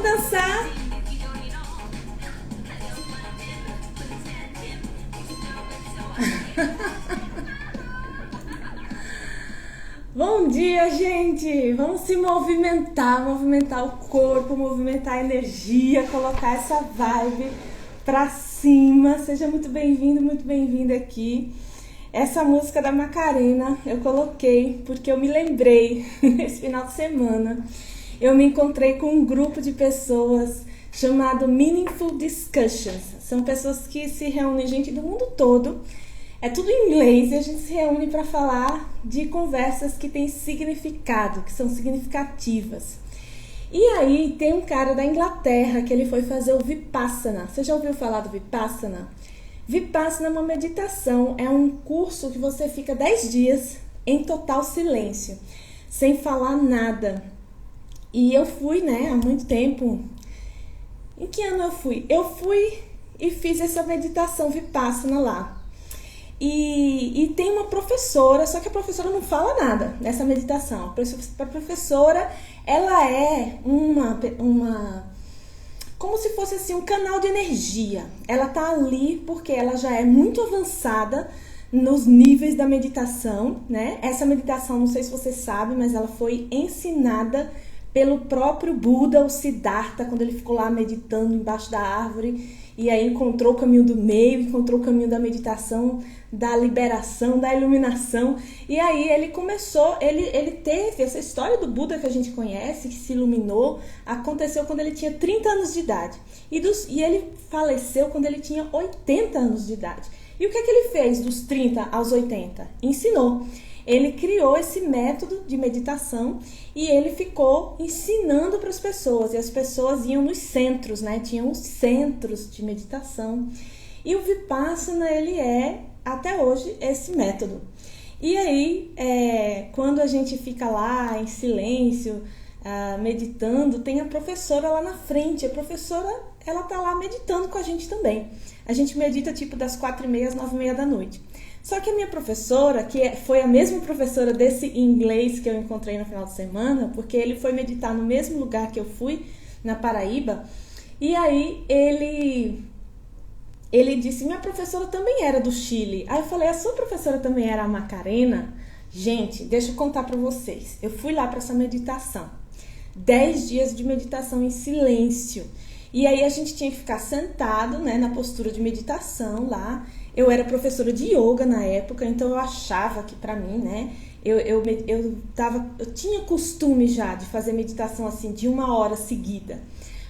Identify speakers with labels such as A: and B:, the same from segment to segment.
A: dançar? Bom dia, gente! Vamos se movimentar o corpo, movimentar a energia, colocar essa vibe pra cima. Seja muito bem-vindo, muito bem-vinda aqui. Essa música da Macarena eu coloquei porque eu me lembrei, esse final de semana, eu me encontrei com um grupo de pessoas chamado Meaningful Discussions. São pessoas que se reúnem, gente do mundo todo. É tudo em inglês e a gente se reúne para falar de conversas que têm significado, que são significativas. E aí tem um cara da Inglaterra que ele foi fazer o Vipassana. Você já ouviu falar do Vipassana? Vipassana é uma meditação, é um curso que você fica 10 dias em total silêncio, sem falar nada. E eu fui, há muito tempo. Em que ano eu fui? Eu fui e fiz essa meditação Vipassana lá. E tem uma professora, só que a professora não fala nada nessa meditação. A professora, ela é uma como se fosse assim um canal de energia. Ela tá ali porque ela já é muito avançada nos níveis da meditação, né? Essa meditação, não sei se você sabe, mas ela foi ensinada pelo próprio Buda, o Siddhartha, quando ele ficou lá meditando embaixo da árvore. E aí encontrou o caminho do meio, encontrou o caminho da meditação, da liberação, da iluminação. E aí ele começou, ele teve essa história do Buda que a gente conhece, que se iluminou, aconteceu quando ele tinha 30 anos de idade. E ele faleceu quando ele tinha 80 anos de idade. E o que ele fez dos 30 aos 80? Ensinou. Ele criou esse método de meditação e ele ficou ensinando para as pessoas. E as pessoas iam nos centros, Tinham os centros de meditação. E o Vipassana, ele é, até hoje, esse método. E aí, quando a gente fica lá em silêncio, meditando, tem a professora lá na frente. A professora, ela tá lá meditando com a gente também. A gente medita tipo das 4h30 às 9h30 da noite. Só que a minha professora, que foi a mesma professora desse inglês que eu encontrei no final de semana, porque ele foi meditar no mesmo lugar que eu fui, na Paraíba, e aí ele disse, minha professora também era do Chile. Aí eu falei, a sua professora também era a Macarena? Gente, deixa eu contar pra vocês. Eu fui lá pra essa meditação. 10 dias de meditação em silêncio. E aí a gente tinha que ficar sentado, na postura de meditação lá. Eu era professora de yoga na época, então eu achava que pra mim, eu tinha costume já de fazer meditação assim, de 1 hora seguida.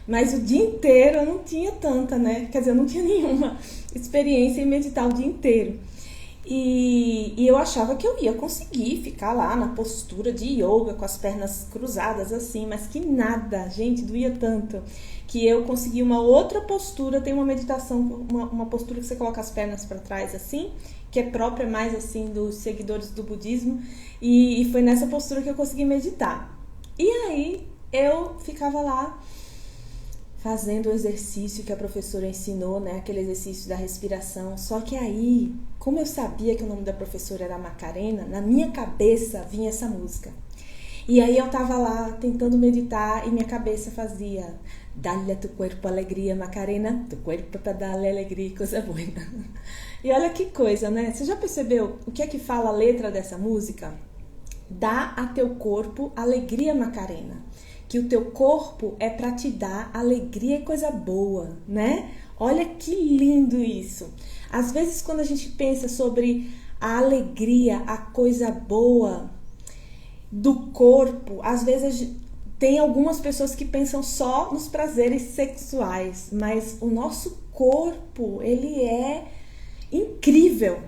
A: Mas o dia inteiro eu não tinha tanta, Quer dizer, eu não tinha nenhuma experiência em meditar o dia inteiro. E eu achava que eu ia conseguir ficar lá na postura de yoga, com as pernas cruzadas assim, mas que nada, gente, doía tanto. Que eu consegui uma outra postura, tem uma meditação, uma postura que você coloca as pernas para trás assim, que é própria mais assim dos seguidores do budismo, e foi nessa postura que eu consegui meditar. E aí eu ficava lá fazendo o exercício que a professora ensinou, aquele exercício da respiração. Só que aí, como eu sabia que o nome da professora era Macarena, na minha cabeça vinha essa música. E aí eu tava lá tentando meditar e minha cabeça fazia: dale a tu cuerpo alegria, Macarena, tu cuerpo para darle alegria, coisa boa. E olha que coisa, Você já percebeu o que é que fala a letra dessa música? Dá a teu corpo alegria, Macarena. Que o teu corpo é para te dar alegria e coisa boa, Olha que lindo isso. Às vezes quando a gente pensa sobre a alegria, a coisa boa do corpo, às vezes tem algumas pessoas que pensam só nos prazeres sexuais, mas o nosso corpo, ele é incrível.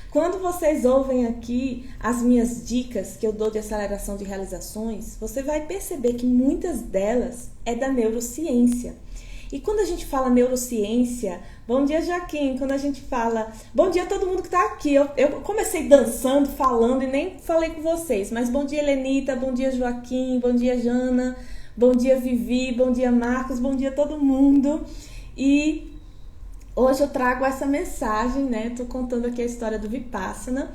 A: Quando vocês ouvem aqui as minhas dicas que eu dou de aceleração de realizações, você vai perceber que muitas delas é da neurociência. E quando a gente fala neurociência, bom dia Joaquim, quando a gente fala, bom dia a todo mundo que está aqui, eu comecei dançando, falando e nem falei com vocês, mas bom dia Helenita, bom dia Joaquim, bom dia Jana, bom dia Vivi, bom dia Marcos, bom dia todo mundo. E hoje eu trago essa mensagem, tô contando aqui a história do Vipassana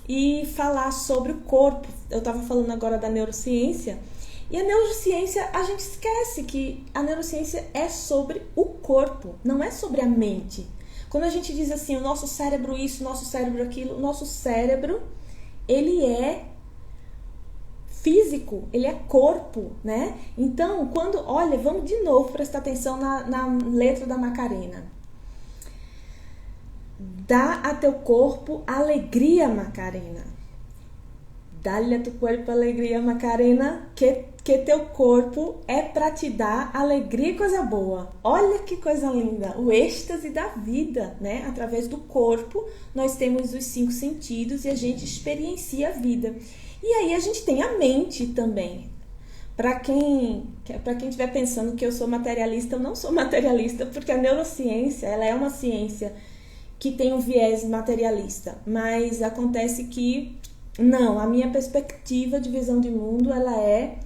A: e falar sobre o corpo. Eu estava falando agora da neurociência E a neurociência, a gente esquece que a neurociência é sobre o corpo, não é sobre a mente. Quando a gente diz assim, o nosso cérebro isso, o nosso cérebro aquilo, o nosso cérebro, ele é físico, ele é corpo, né? Então, olha, vamos de novo prestar atenção na letra da Macarena. Dá a teu corpo alegria, Macarena. Dá-lhe a teu corpo alegria, Macarena, que teu corpo é para te dar alegria e coisa boa. Olha que coisa linda, o êxtase da vida, né? Através do corpo, nós temos os 5 sentidos e a gente experiencia a vida. E aí a gente tem a mente também. Para quem estiver pensando que eu sou materialista, eu não sou materialista, porque a neurociência, ela é uma ciência que tem um viés materialista, mas acontece que não, a minha perspectiva de visão de mundo, ela é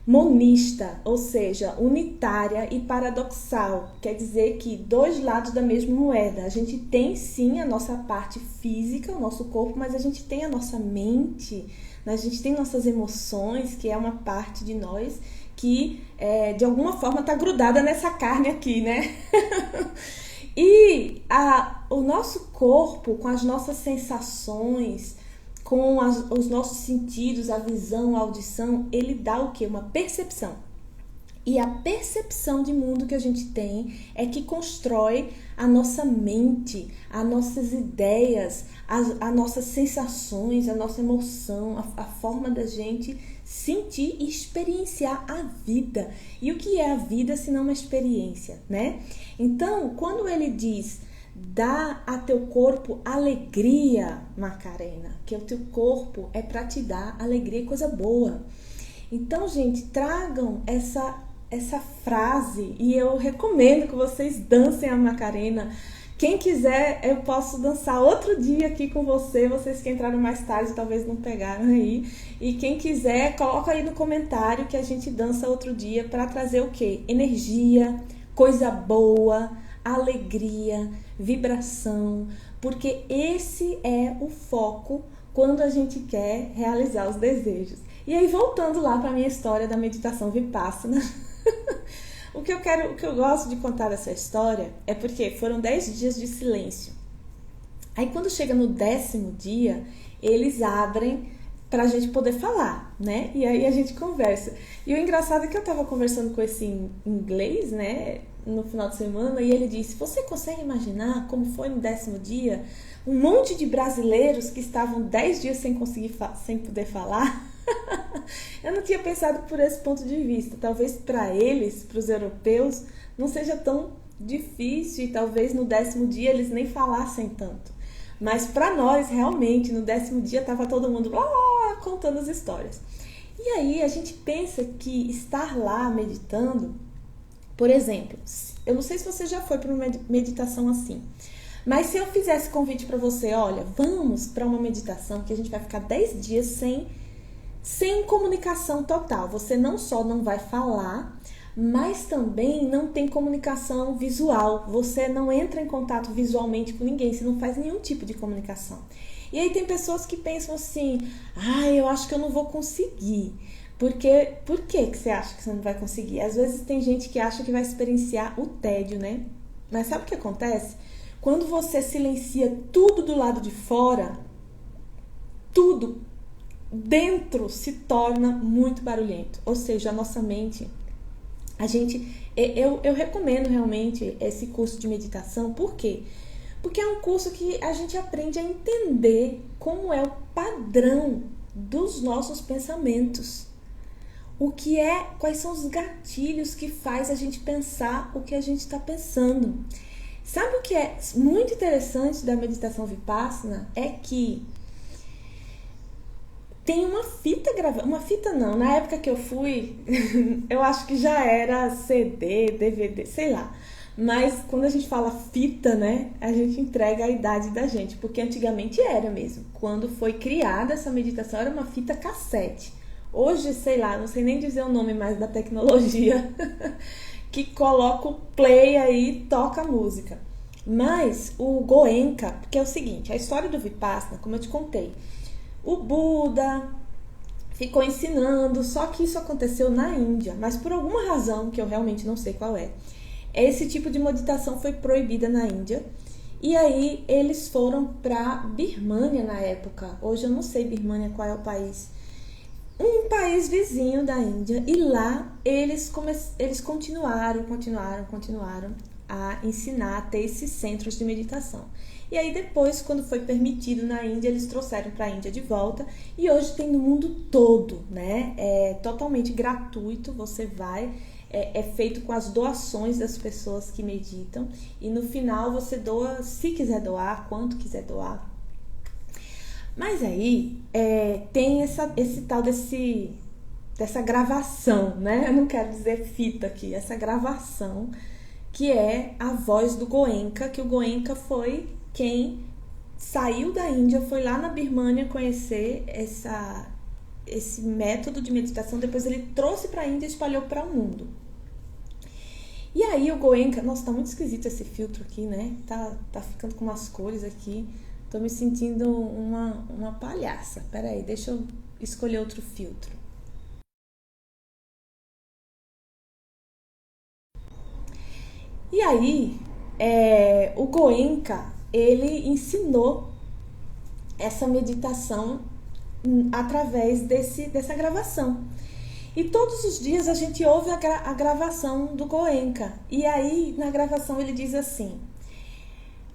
A: monista, ou seja, unitária e paradoxal. Quer dizer que 2 lados da mesma moeda. A gente tem sim a nossa parte física, o nosso corpo, mas a gente tem a nossa mente, a gente tem nossas emoções, que é uma parte de nós que de alguma forma está grudada nessa carne aqui, né? E o nosso corpo, com as nossas sensações, com os nossos sentidos, a visão, a audição, ele dá o quê? Uma percepção. E a percepção de mundo que a gente tem é que constrói a nossa mente, as nossas ideias, as nossas sensações, a nossa emoção, a forma da gente sentir e experienciar a vida. E o que é a vida se não uma experiência, né? Então, quando ele diz, dá a teu corpo alegria, Macarena, que o teu corpo é para te dar alegria e coisa boa. Então, gente, tragam essa frase e eu recomendo que vocês dancem a Macarena. Quem quiser, eu posso dançar outro dia aqui com vocês que entraram mais tarde talvez não pegaram aí. E quem quiser, coloca aí no comentário que a gente dança outro dia para trazer o quê? Energia, coisa boa, alegria, vibração, porque esse é o foco quando a gente quer realizar os desejos. E aí, voltando lá para a minha história da meditação Vipassana, o que eu gosto de contar dessa história é porque foram 10 dias de silêncio. Aí, quando chega no 10º dia, eles abrem para a gente poder falar, né? E aí a gente conversa. E o engraçado é que eu estava conversando com esse inglês, né, no final de semana, e ele disse, você consegue imaginar como foi no 10º dia? Um monte de brasileiros que estavam 10 dias sem poder falar. Eu não tinha pensado por esse ponto de vista. Talvez para eles, para os europeus, não seja tão difícil e talvez no 10º dia eles nem falassem tanto. Mas para nós, realmente, no 10º dia estava todo mundo contando as histórias. E aí a gente pensa que estar lá meditando, por exemplo, eu não sei se você já foi para uma meditação assim, mas se eu fizesse convite para você, olha, vamos para uma meditação que a gente vai ficar 10 dias sem comunicação total. Você não só não vai falar, mas também não tem comunicação visual. Você não entra em contato visualmente com ninguém, você não faz nenhum tipo de comunicação. E aí tem pessoas que pensam assim, eu acho que eu não vou conseguir. Por que você acha que você não vai conseguir? Às vezes tem gente que acha que vai experienciar o tédio, né? Mas sabe o que acontece? Quando você silencia tudo do lado de fora, tudo dentro se torna muito barulhento. Ou seja, a nossa mente, eu recomendo realmente esse curso de meditação. Por quê? Porque é um curso que a gente aprende a entender como é o padrão dos nossos pensamentos. Quais são os gatilhos que faz a gente pensar o que a gente está pensando. Sabe o que é muito interessante da meditação Vipassana? É que tem uma fita gravada, uma fita não, na época que eu fui, eu acho que já era CD, DVD, sei lá. Mas quando a gente fala fita, né, a gente entrega a idade da gente, porque antigamente era mesmo. Quando foi criada essa meditação era uma fita cassete. Hoje, sei lá, não sei nem dizer o nome mais da tecnologia, que coloca o play aí e toca a música. Mas o Goenka, que é o seguinte, a história do Vipassana, como eu te contei, o Buda ficou ensinando, só que isso aconteceu na Índia, mas por alguma razão, que eu realmente não sei qual é, esse tipo de meditação foi proibida na Índia. E aí eles foram para Birmânia na época. Hoje eu não sei Birmânia qual é o país. Um país vizinho da Índia. E lá eles continuaram a ensinar, a ter esses centros de meditação. E aí depois, quando foi permitido na Índia, eles trouxeram para a Índia de volta. E hoje tem no mundo todo, né? É totalmente gratuito, você vai... É feito com as doações das pessoas que meditam. E no final você doa, se quiser doar, quanto quiser doar. Mas aí tem esse tal dessa gravação, né? Eu não quero dizer fita aqui, essa gravação que é a voz do Goenka, que o Goenka foi quem saiu da Índia, foi lá na Birmânia conhecer esse método de meditação, depois ele trouxe para a Índia e espalhou para o mundo. E aí o Goenka, nossa, tá muito esquisito esse filtro aqui, né? Tá ficando com umas cores aqui. Tô me sentindo uma palhaça. Peraí, deixa eu escolher outro filtro. E aí, o Goenka, ele ensinou essa meditação através dessa gravação. E todos os dias a gente ouve a gravação do Goenka. E aí, na gravação, ele diz assim: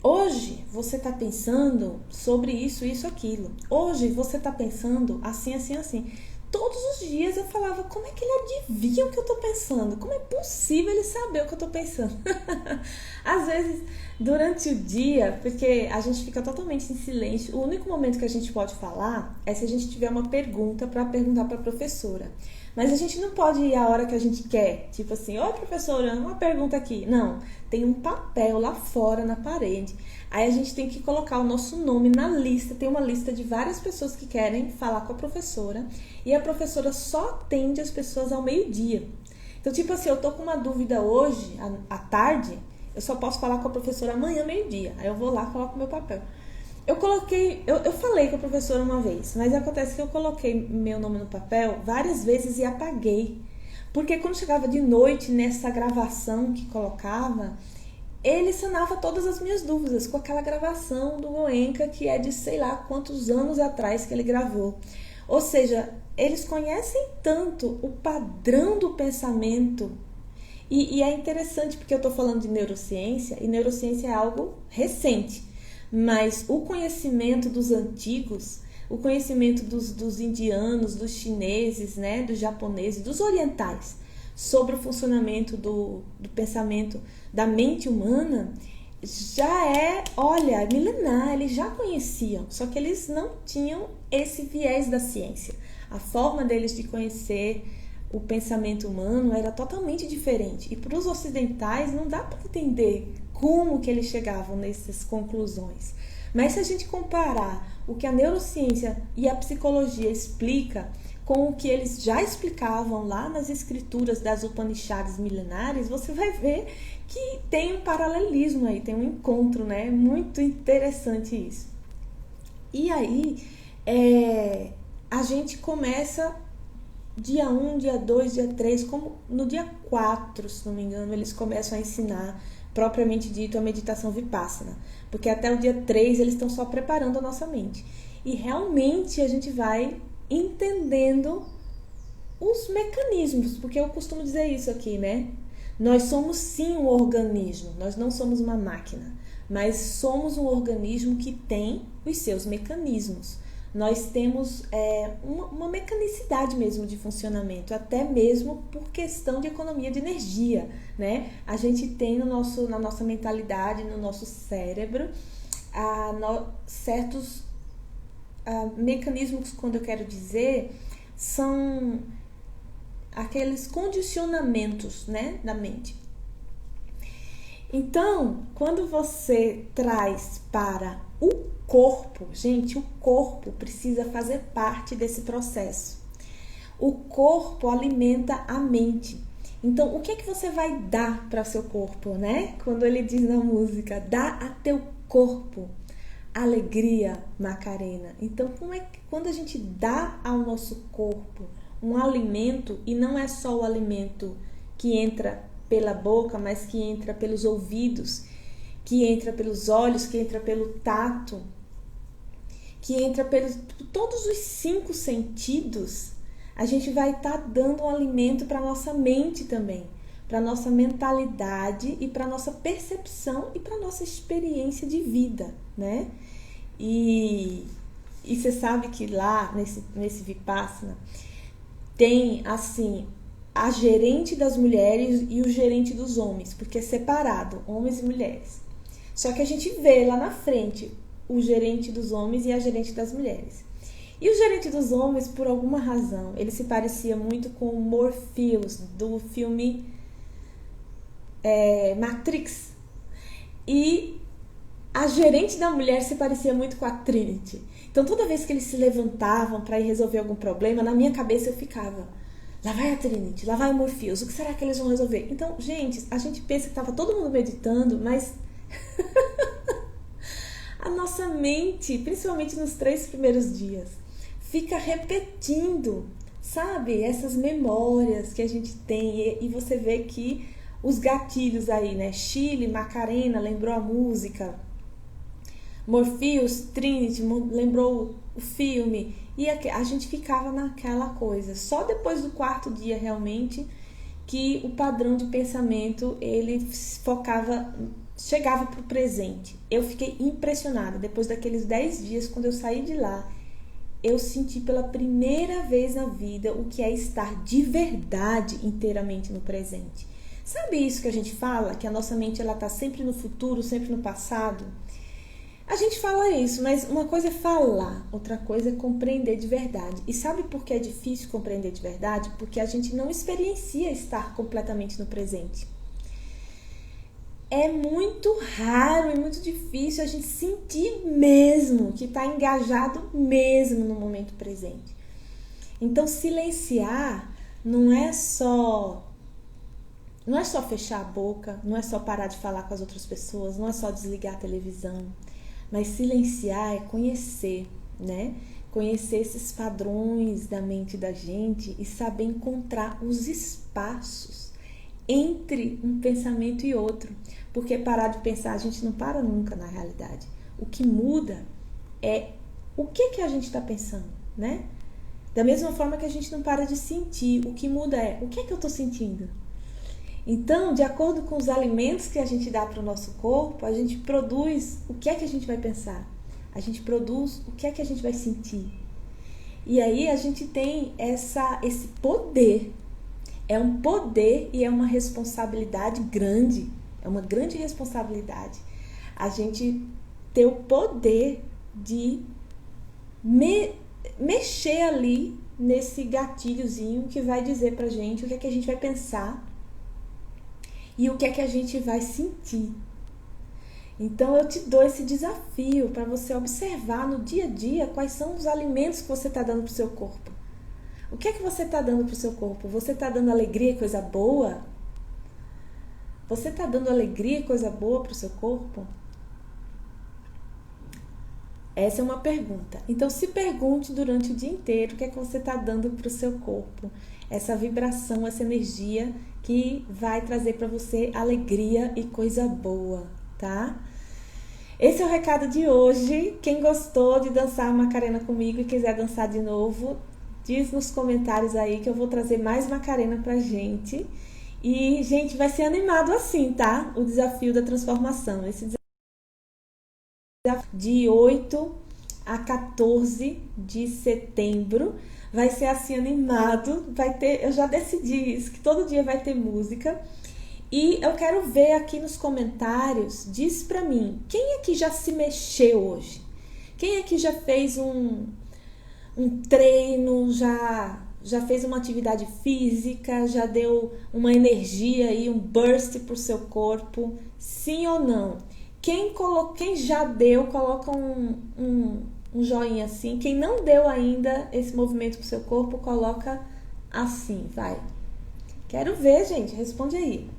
A: hoje você está pensando sobre isso, isso, aquilo. Hoje você está pensando assim, assim, assim. Todos os dias eu falava, como é que ele adivinha o que eu tô pensando? Como é possível ele saber o que eu tô pensando? Às vezes, durante o dia, porque a gente fica totalmente em silêncio, o único momento que a gente pode falar é se a gente tiver uma pergunta para perguntar para a professora. Mas a gente não pode ir a hora que a gente quer, tipo assim, oi professora, uma pergunta aqui. Não, tem um papel lá fora na parede. Aí a gente tem que colocar o nosso nome na lista, tem uma lista de várias pessoas que querem falar com a professora. E a professora só atende as pessoas ao meio-dia. Então, tipo assim, eu tô com uma dúvida hoje, à tarde, eu só posso falar com a professora amanhã, meio-dia. Aí eu vou lá e coloco meu papel. Eu falei com a professora uma vez, mas acontece que eu coloquei meu nome no papel várias vezes e apaguei. Porque quando chegava de noite, nessa gravação que colocava, ele sanava todas as minhas dúvidas com aquela gravação do Goenka, que é de sei lá quantos anos atrás que ele gravou. Ou seja, eles conhecem tanto o padrão do pensamento. E é interessante porque eu estou falando de neurociência, e neurociência é algo recente. Mas o conhecimento dos antigos, o conhecimento dos indianos, dos chineses, né, dos japoneses, dos orientais, sobre o funcionamento do pensamento, da mente humana, já é, olha, milenar, eles já conheciam, só que eles não tinham esse viés da ciência. A forma deles de conhecer o pensamento humano era totalmente diferente. E para os ocidentais não dá para entender como que eles chegavam nessas conclusões. Mas se a gente comparar o que a neurociência e a psicologia explica com o que eles já explicavam lá nas escrituras das Upanishads milenares, você vai ver que tem um paralelismo aí, tem um encontro, né? Muito interessante isso. E aí, a gente começa dia 1, dia 2, dia 3, como no dia 4, se não me engano, eles começam a ensinar propriamente dito a meditação Vipassana, porque até o dia 3 eles estão só preparando a nossa mente. E realmente a gente vai entendendo os mecanismos, porque eu costumo dizer isso aqui, né? Nós somos sim um organismo, nós não somos uma máquina, mas somos um organismo que tem os seus mecanismos. Nós temos uma mecanicidade mesmo de funcionamento, até mesmo por questão de economia de energia, né? A gente tem na nossa mentalidade, no nosso cérebro, certos mecanismos, quando eu quero dizer, são aqueles condicionamentos, né, da mente. Então, quando você traz para o corpo, gente, o corpo precisa fazer parte desse processo. O corpo alimenta a mente. Então, o que é que você vai dar para seu corpo, né? Quando ele diz na música, dá a teu corpo Alegria, Macarena. Então, como é que quando a gente dá ao nosso corpo um alimento, e não é só o alimento que entra pela boca, mas que entra pelos ouvidos, que entra pelos olhos, que entra pelo tato, que entra pelos todos os 5 sentidos, a gente vai estar dando um alimento para nossa mente também, para nossa mentalidade e para nossa percepção e para nossa experiência de vida, né? E você sabe que lá nesse Vipassana tem assim a gerente das mulheres e o gerente dos homens, porque é separado, homens e mulheres. Só que a gente vê lá na frente o gerente dos homens e a gerente das mulheres. E o gerente dos homens, por alguma razão, ele se parecia muito com o Morpheus do filme Matrix. E a gerente da mulher se parecia muito com a Trinity. Então, toda vez que eles se levantavam para ir resolver algum problema, na minha cabeça eu ficava: lá vai a Trinity, lá vai o Morpheus, o que será que eles vão resolver? Então, gente, a gente pensa que estava todo mundo meditando, mas a nossa mente, principalmente nos 3 primeiros dias, fica repetindo, sabe? Essas memórias que a gente tem. E você vê que os gatilhos aí, né? Chile, Macarena, lembrou a música. Morpheus, Trinity, lembrou o filme. E a gente ficava naquela coisa. Só depois do 4º dia, realmente, que o padrão de pensamento, ele chegava para o presente. Eu fiquei impressionada. Depois daqueles 10 dias, quando eu saí de lá, eu senti pela primeira vez na vida o que é estar de verdade inteiramente no presente. Sabe isso que a gente fala? Que a nossa mente ela está sempre no futuro, sempre no passado? A gente fala isso, mas uma coisa é falar, outra coisa é compreender de verdade. E sabe por que é difícil compreender de verdade? Porque a gente não experiencia estar completamente no presente. É muito raro e muito difícil a gente sentir mesmo que está engajado mesmo no momento presente. Então, silenciar não é só fechar a boca, não é só parar de falar com as outras pessoas, não é só desligar a televisão. Mas silenciar é conhecer, né? Conhecer esses padrões da mente da gente e saber encontrar os espaços entre um pensamento e outro. Porque parar de pensar, a gente não para nunca na realidade. O que muda é o que a gente está pensando, né? Da mesma forma que a gente não para de sentir, o que muda é o que eu estou sentindo. Então, de acordo com os alimentos que a gente dá para o nosso corpo, a gente produz o que a gente vai pensar. A gente produz o que a gente vai sentir. E aí a gente tem esse poder. É um poder e é uma responsabilidade grande. É uma grande responsabilidade. A gente ter o poder de mexer ali nesse gatilhozinho que vai dizer pra gente o que a gente vai pensar e o que a gente vai sentir. Então eu te dou esse desafio para você observar no dia a dia quais são os alimentos que você está dando para o seu corpo. O que você está dando para o seu corpo? Você está dando alegria e coisa boa? Você está dando alegria e coisa boa para o seu corpo? Essa é uma pergunta. Então se pergunte durante o dia inteiro o que você está dando para o seu corpo. Essa vibração, essa energia que vai trazer para você alegria e coisa boa, tá? Esse é o recado de hoje. Quem gostou de dançar Macarena comigo e quiser dançar de novo, diz nos comentários aí que eu vou trazer mais Macarena pra gente. E, gente, vai ser animado assim, tá? O desafio da transformação. Esse desafio de 8 a 14 de setembro vai ser assim animado. Vai ter, eu já decidi isso, que todo dia vai ter música. E eu quero ver aqui nos comentários, diz pra mim, quem aqui já se mexeu hoje? Quem aqui já fez um treino, já fez uma atividade física, já deu uma energia aí, um burst pro seu corpo? Sim ou não? Quem já deu, coloca um joinha assim. Quem não deu ainda esse movimento pro seu corpo, coloca assim, vai. Quero ver, gente, responde aí.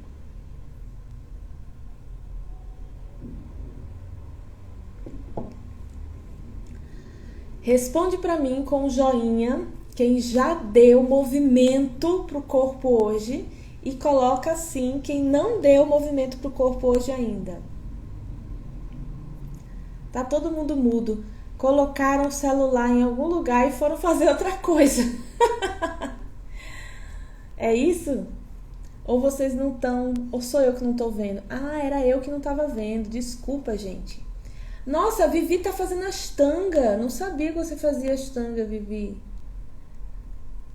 A: Responde para mim com um joinha quem já deu movimento pro corpo hoje e coloca assim quem não deu movimento pro corpo hoje ainda. Tá todo mundo mudo. Colocaram o celular em algum lugar e foram fazer outra coisa. É isso? Ou vocês não estão... Ou sou eu que não tô vendo? Ah, era eu que não tava vendo. Desculpa, gente. Nossa, a Vivi tá fazendo ashtanga. Não sabia que você fazia ashtanga, Vivi.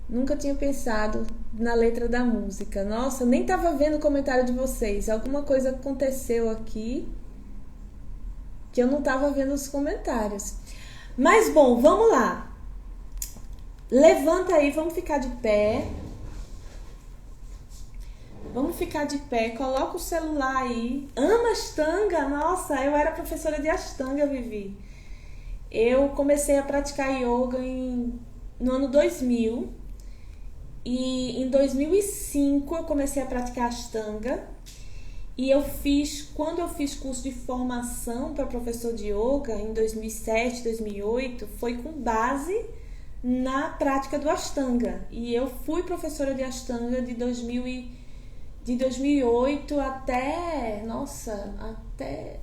A: Nunca tinha pensado na letra da música. Nossa, nem tava vendo o comentário de vocês. Alguma coisa aconteceu aqui que eu não tava vendo os comentários. Mas bom, vamos lá. Levanta aí, vamos ficar de pé. Vamos ficar de pé, coloca o celular aí. Ama Ashtanga? Nossa, eu era professora de Ashtanga, Vivi. Eu comecei a praticar yoga no ano 2000. E em 2005 eu comecei a praticar Ashtanga. E quando eu fiz curso de formação para professor de yoga, em 2007, 2008, foi com base na prática do Ashtanga. E eu fui professora de Ashtanga de 2008 até... Nossa, até...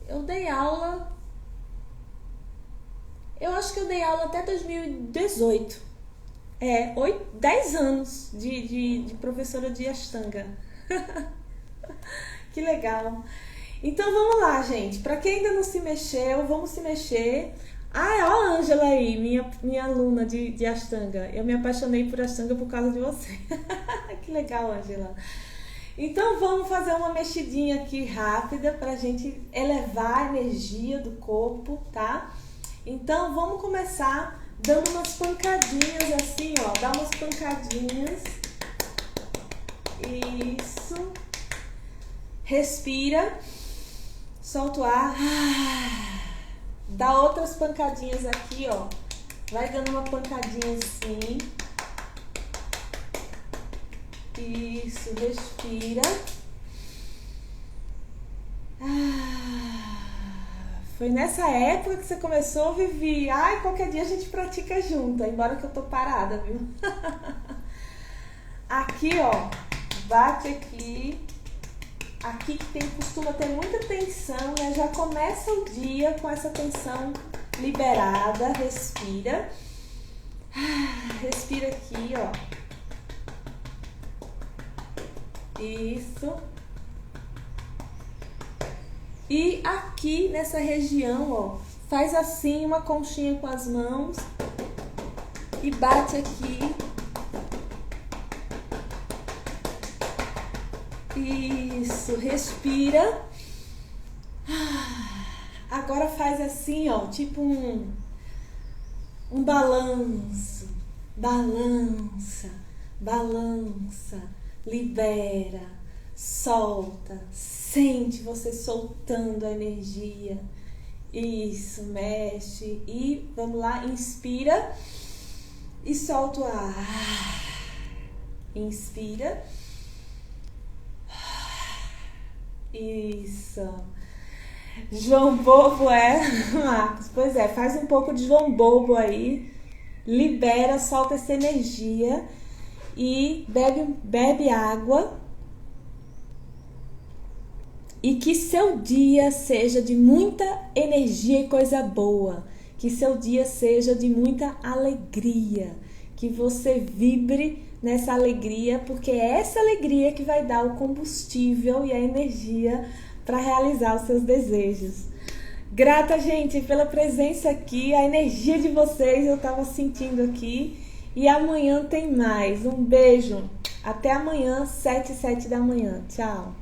A: Eu dei aula... Eu acho que eu dei aula até 2018. 10 anos de professora de Ashtanga. Que legal. Então vamos lá, gente. Para quem ainda não se mexeu, vamos se mexer. Ah, ó a Ângela aí, minha aluna de Ashtanga. Eu me apaixonei por Ashtanga por causa de você. Que legal, Ângela. Então vamos fazer uma mexidinha aqui rápida pra gente elevar a energia do corpo, tá? Então vamos começar dando umas pancadinhas assim, ó. Dá umas pancadinhas. Isso. Respira. Solta o ar. Dá outras pancadinhas aqui, ó. Vai dando uma pancadinha assim. Isso, respira. Foi nessa época que você começou, Vivi. Ai, qualquer dia a gente pratica junto, embora que eu tô parada, viu? Aqui, ó. Bate aqui. Aqui que costuma ter muita tensão, né? Já começa o dia com essa tensão liberada. Respira. Respira aqui, ó. Isso. E aqui nessa região, ó, faz assim uma conchinha com as mãos e bate aqui. Isso, respira. Agora faz assim, ó, tipo um balanço. Balança, balança. Libera, solta, sente você soltando a energia. Isso, mexe. E vamos lá, inspira e solta o ar. Inspira. Isso. João Bobo Marcos? Pois é, faz um pouco de João Bobo aí. Libera, solta essa energia. E bebe água. E que seu dia seja de muita energia e coisa boa. Que seu dia seja de muita alegria. Que você vibre nessa alegria, porque é essa alegria que vai dar o combustível e a energia para realizar os seus desejos. Grata, gente, pela presença aqui. A energia de vocês eu estava sentindo aqui. E amanhã tem mais. Um beijo. Até amanhã, 7h07 da manhã. Tchau.